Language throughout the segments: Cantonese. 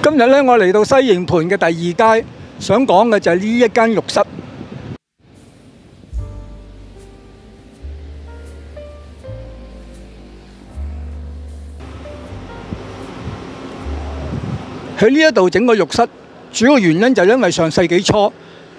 今日咧，我嚟到西營盤嘅第二街，想講嘅就係呢一間浴室。喺呢一度整個浴室，主要原因就係因為上世紀初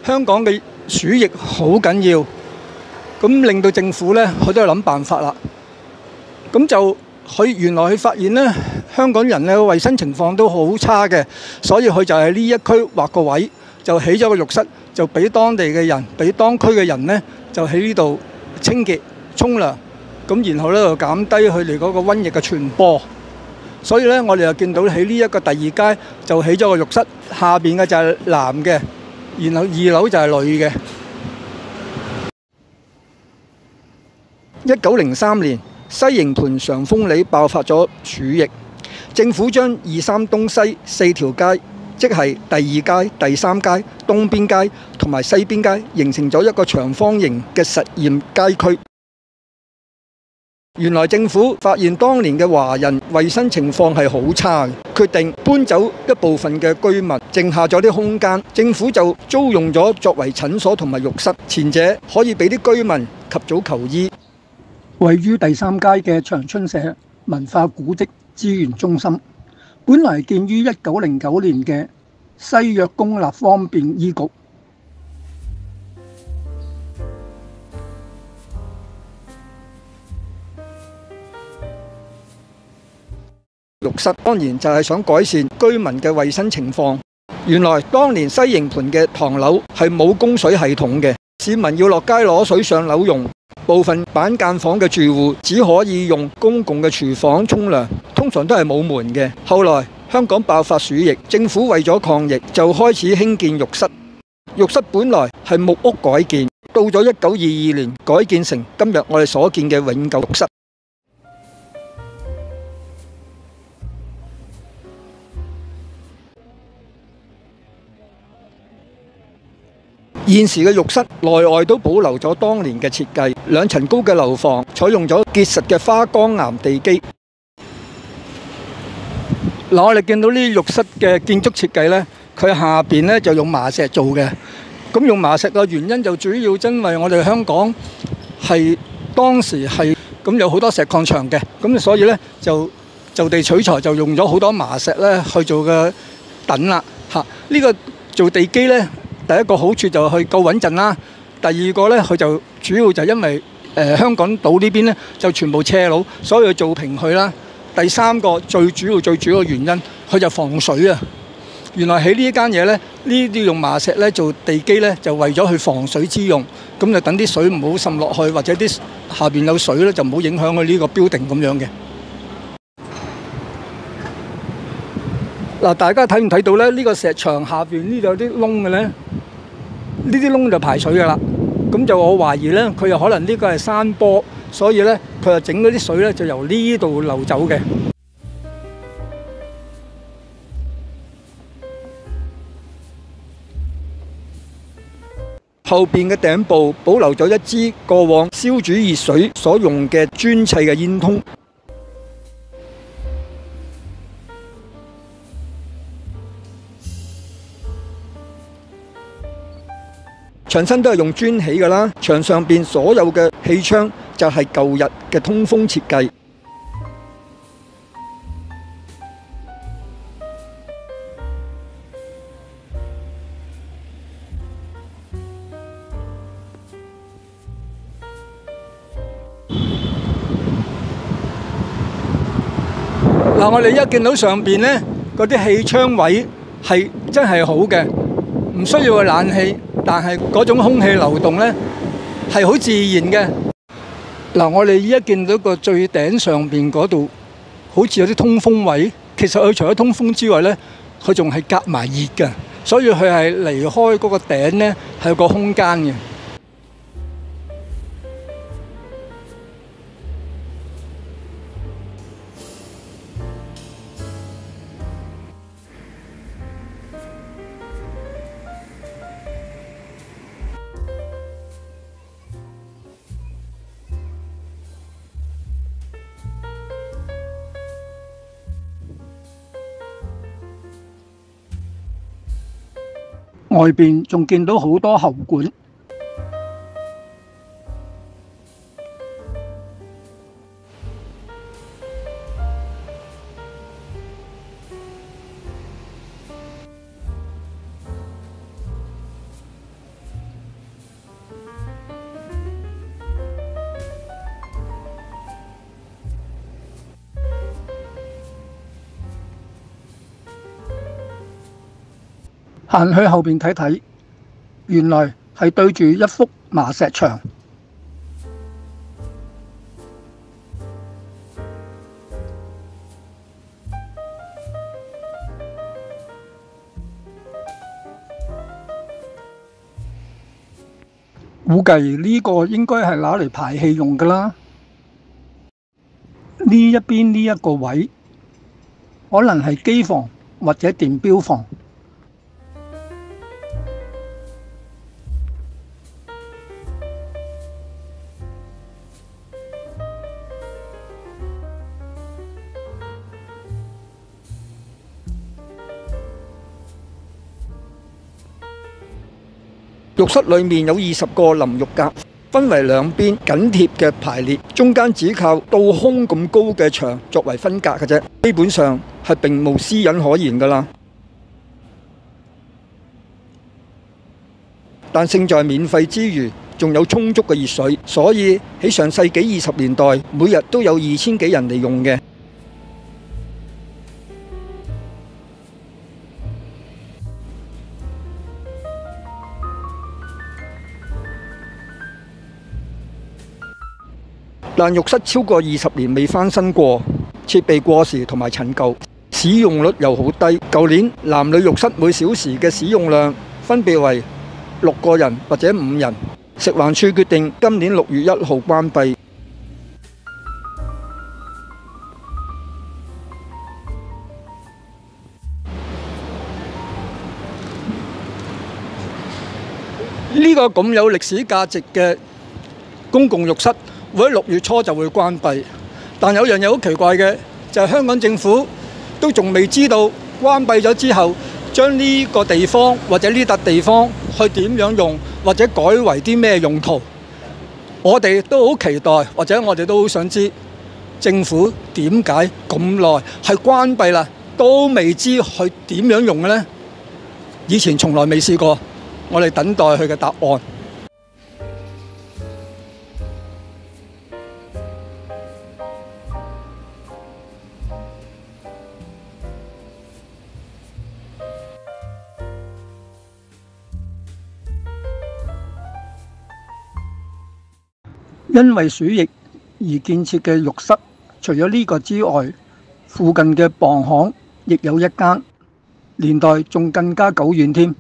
香港嘅鼠疫好緊要，咁令到政府咧佢都係諗辦法啦。咁就原來佢發現咧，香港人咧衞生情況都好差嘅，所以佢就喺呢一區劃個位，就起咗個浴室，就俾當地嘅人、俾當區嘅人咧，就喺呢度清潔、沖涼，咁然後咧就減低佢哋嗰個瘟疫嘅傳播。所以咧，我哋就見到喺呢一個第二街就起咗個浴室，下邊嘅就係男嘅，然後2樓就係女嘅。1903年，西營盤常豐里爆發咗鼠疫，政府將2、3東西4條街，即係第二街、第三街、東邊街同埋西邊街，形成咗一個長方形嘅實驗街區。原來政府發現當年嘅華人衞生情況係好差嘅，決定搬走一部分嘅居民，剩下咗啲空間，政府就租用咗作為診所同埋浴室，前者可以俾啲居民及早求醫。位於第三街嘅長春社文化古蹟資源中心，本來建於1909年嘅西約公立方便醫局。浴室當然就係想改善居民嘅衞生情況。原來當年西營盤嘅唐樓係冇供水系統嘅，市民要落街攞水上樓用。部分板間房嘅住戶只可以用公共嘅廚房沖涼，通常都係冇門嘅。後來香港爆發鼠疫，政府為咗抗疫就開始興建浴室。浴室本來係木屋改建，到咗1922年改建成今日我哋所見嘅永久浴室。現時嘅浴室內外都保留咗當年嘅設計，2層高嘅樓房採用咗結實嘅花崗岩地基。嗱，我哋見到呢浴室嘅建築設計呢，佢下邊呢就用麻石做嘅。咁用麻石嘅原因就主要因為我哋香港係當時係咁有好多石礦場嘅，咁所以呢就地取材，就用咗好多麻石呢去做嘅躉啦。呢個做地基呢，第一個好處就係佢夠穩陣啦。第二個呢，佢就主要就因為香港島呢邊呢就全部斜路，所以佢做平佢啦。第三個最主要嘅原因，佢就防水啊。原來喺呢一間嘢呢，呢啲用麻石呢做地基呢，就為咗去防水之用，咁就等啲水唔好滲落去，或者啲下邊有水呢，就唔好影響佢呢個標定咁樣嘅。嗱，大家睇唔睇到咧？呢個石牆下邊呢度有啲窿嘅咧，呢啲窿就排水噶啦。咁就我懷疑咧，佢又可能呢個係山坡，所以咧佢就整嗰啲水咧就由呢度流走嘅。後邊嘅頂部保留咗一支過往燒煮熱水所用嘅磚砌嘅煙通。牆身都係用磚起㗎啦，牆上邊所有嘅氣窗就係舊日嘅通風設計。嗱，我哋一見到上邊呢嗰啲氣窗位係真係好嘅，唔需要個冷氣。但係嗰種空氣流動呢係好自然嘅。嗱，我哋依家見到個最頂上邊嗰度，好似有啲通風位。其實佢除咗通風之外呢，佢仲係隔埋熱嘅，所以佢係離開嗰個頂呢係有個空間嘅。外邊仲見到好多喉管。行去後邊睇睇，原來係對住一幅麻石牆。估計呢個應該係攞嚟排氣用㗎啦。呢一邊呢一個位，可能係機房或者電錶房。浴室裏面有20個淋浴格，分為兩邊緊貼嘅排列，中間只靠到胸咁高嘅牆作為分隔嘅啫，基本上係並無私隱可言㗎啦。但勝在免費之餘，仲有充足嘅熱水，所以喺上世紀20年代，每日都有2000幾人嚟用嘅。但浴室超過20年未翻新過，設備過時同埋陳舊，使用率又好低。舊年男女浴室每小時嘅使用量分別為6個人或者5人。食環署決定今年6月1號關閉。呢個咁有歷史價值嘅公共浴室，會喺6月初就會關閉，但有樣嘢好奇怪嘅，就係香港政府都仲未知道關閉咗之後，將呢個地方或者呢笪地方去點樣用，或者改為啲咩用途。我哋都好期待，或者我哋都好想知政府點解咁耐係關閉啦，都未知去點樣用嘅呢？以前從來未試過，我哋等待佢嘅答案。因為鼠疫而建設嘅浴室，除咗呢個之外，附近嘅磅行亦有一間，年代仲更加久遠添。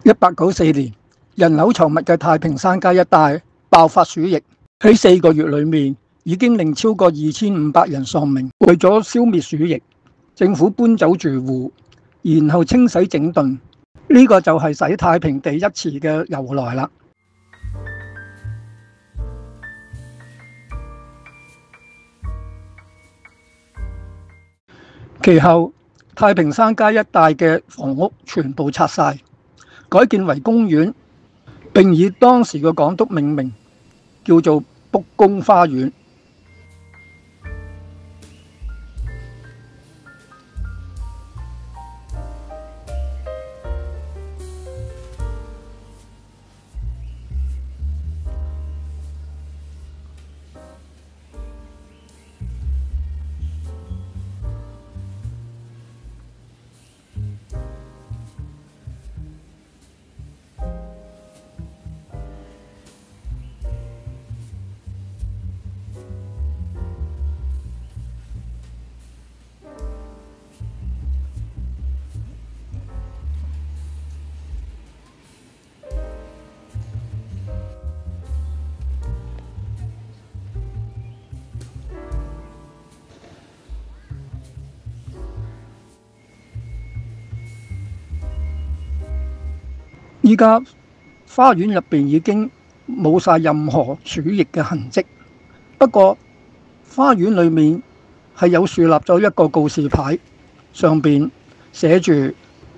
1894年，人口稠密嘅太平山街一帶爆發鼠疫，喺4個月裏面已經令超過2500人喪命。為咗消滅鼠疫，政府搬走住戶，然後清洗整頓，呢個就係洗太平地一詞嘅由來啦。其後，太平山街一帶嘅房屋全部拆晒，改建為公園，並以當時嘅港督命名，叫做卜公花園。依家花園入邊已經冇晒任何鼠疫嘅痕跡，不過花園裏面係有樹立咗一個告示牌，上邊寫住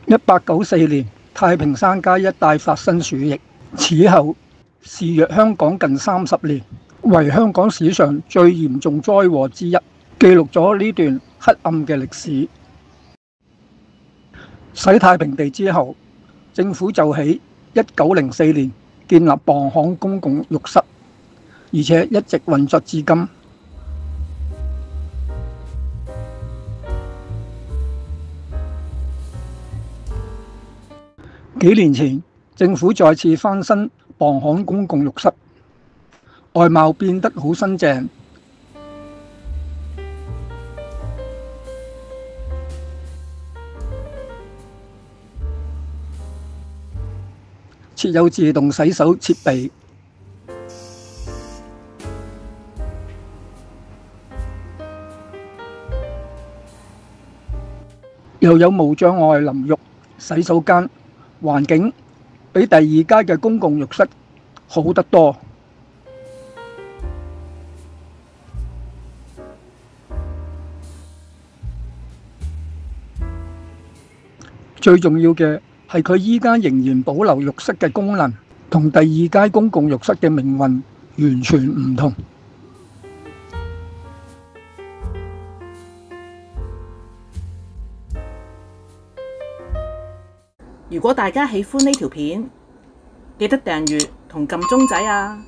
1894年太平山街一帶發生鼠疫，此後肆虐香港近30年，為香港史上最嚴重災禍之一，記錄咗呢段黑暗嘅歷史。洗太平地之後，政府就喺1904年建立磅行公共浴室，而且一直運作至今。幾年前，政府再次翻新磅行公共浴室，外貌變得好新淨。設有自動洗手設備，又有無障礙淋浴洗手間，環境比第二街嘅公共浴室好得多。最重要嘅係佢依家仍然保留浴室嘅功能，同第二街公共浴室嘅命運完全唔同。如果大家喜歡呢條片，記得訂閱同撳鐘仔啊！